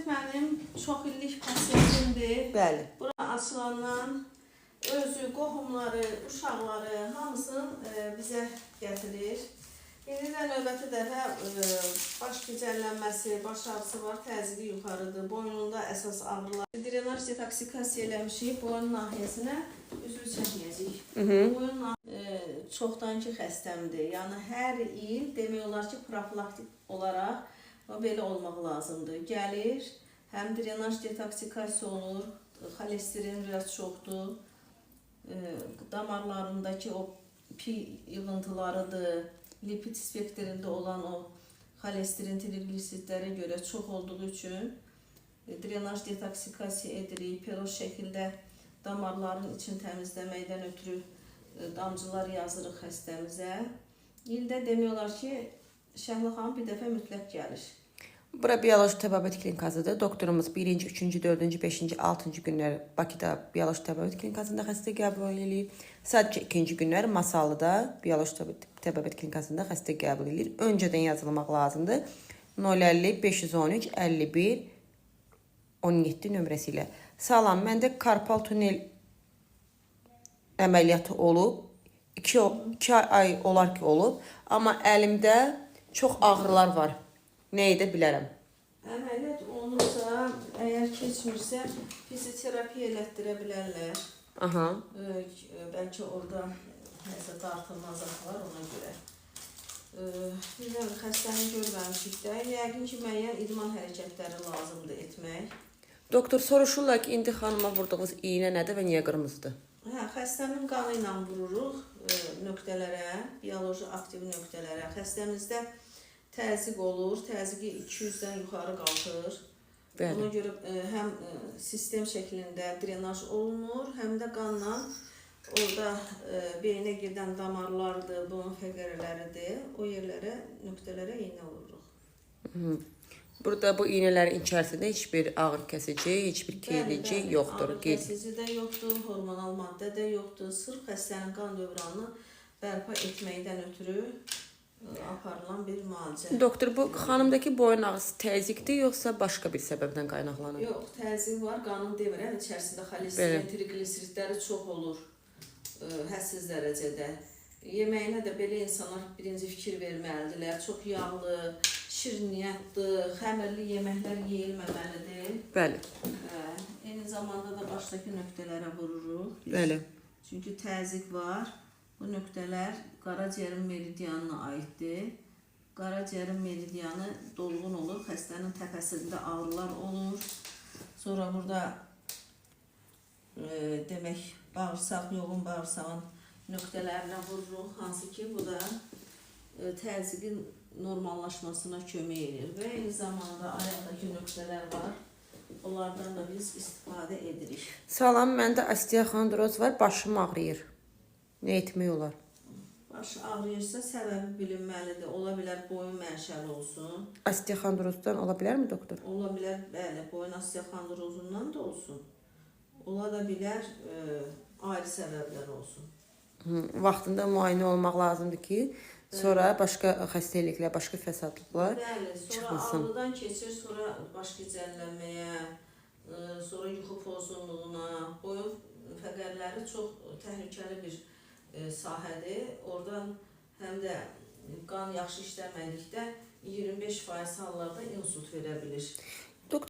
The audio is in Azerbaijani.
Əlövsət mənim çox illik pasiyentimdir. Bəli. Bura açılandan özü, qohumları, uşaqları hamısını bizə gətirir. İndi də növbəti dəfə baş gicəllənməsi, baş ağrısı var, təzyiqi yuxarıdır, boynunda əsas ağrılar. Drenaj detoksikasiya eləmişik, boyun nahiyəsinə üzvü çəkməyəcəyik. Boyun çoxdankı xəstəmdir. Yəni hər il demək olar ki, profilaktik olaraq belə olmaq lazımdır. Gəlir, həm drenaj detoksikasiya olur, xolesterin biraz çoxdur, damarlarındakı o pi yığıntılarıdır, lipid spektrində olan o xolesterin trigliseridlərə görə çox olduğu üçün drenaj detoksikasiya edirik, peroz şəkildə damarların için təmizləməkdən ötürü damcılar yazırıq xəstəmizə. İldə demək olar ki, Şəhla xanım bir dəfə mütləq gəlir. Bura bioloji təbabət klinikasıdır. Doktorumuz 1-ci, 3-cü, 4-cü, 5-ci, 6-cı günlər Bakıda bioloji təbabət klinikasında xəstə qəbul edilir. Sadəcə 2-ci günlər Masallıda bioloji təbabət klinikasında xəstə qəbul edilir. Öncədən yazılmaq lazımdır. 050 513 51 17 nömrəsi ilə. Salam, məndə karpal tunel əməliyyatı olub. 2 ay olar ki olub. Amma əlimdə çox ağrılar var. Nə edə bilərəm? Əməliyyat olunursa, əgər keçmirsə, fizioterapiya elətdirə bilərlər. Aha. Bəlkə orada nəsə dartılmazlıq var ona görə. Bizdən xəstəni görməmişik də, yəqin ki, müəyyən idman hərəkətləri lazımdır etmək. Doktor, soruşurlar ki, indi xanıma vurduğunuz iğnə nədir və niyə qırmızıdır? Xəstənin qanı ilə vururuq nöqtələrə, bioloji aktiv nöqtələrə. Xəstəmizdə təzyiq olur, təzyiqi 200-dən yuxarı qalxır. Ona görə həm sistem şəklində drenaj olunur, həm də qanla orada beyinə gedən damarlardır, boyun fəqərələridir. O yerlərə, nöqtələrə iğnə vururuq. Burada bu iğnələrin içərisində heç bir ağrı kəsici, heç bir keyləyici yoxdur. Ağrı kəsici də yoxdur, hormonal maddə də yoxdur. Sırf xəstənin qan dövranını bərpa etməkdən ötürü aparılan bir müalicə. Doktor, bu xanımdakı boyun ağrısı təzyiqdir, yoxsa başqa bir səbəbdən qaynaqlanır? Yox, təzyiq var, qanın demirəm, içərisində xolesterin, trigliseridləri çox olur, hədsiz dərəcədə. Yeməyinə də belə insanlar birinci fikir verməlidirlər. Çox yağlı, şirniyyatlı, xəmirli yeməklər yeyilməməlidir. Bəli. Eyni zamanda da başdakı nöqtələrə vururuq. Bəli. Çünki təzyiq var. Bu nöqtələr qaraciyərin meridianına aiddir. Qaraciyərin meridianı dolğun olur, xəstənin təpəsində ağrılar olur. Sonra burada demək bağırsaq, yoğun bağırsağın nöqtələrinə vururuq, hansı ki bu da təzyiqin normallaşmasına kömək edir. Və eyni zamanda ayaqdakı nöqtələr var. Onlardan da biz istifadə edirik. Salam, məndə osteoxondroz var, başım ağrıyır. Nə etmək olar? Baş ağrıyırsa səbəbi bilinməlidir. Ola bilər boyun mənşəli olsun. Osteoxondrozdan ola bilərmi doktor? Ola bilər, bəli, boyun osteoxondrozundan da olsun. Ola da bilər ayrı səbəblər olsun. Vaxtında müayinə olmaq lazımdır ki, sonra başqa xəstəliklər, başqa fəsadlıqlar çıxmasın. Sonra ağrıdan keçir, sonra baş gicəllənməyə, sonra yuxu pozğunluğuna, boyun fəqərləri çox təhlükəli bir sahədir. Oradan həm də qan yaxşı işləmədikdə 25% hallarda insult verə bilir.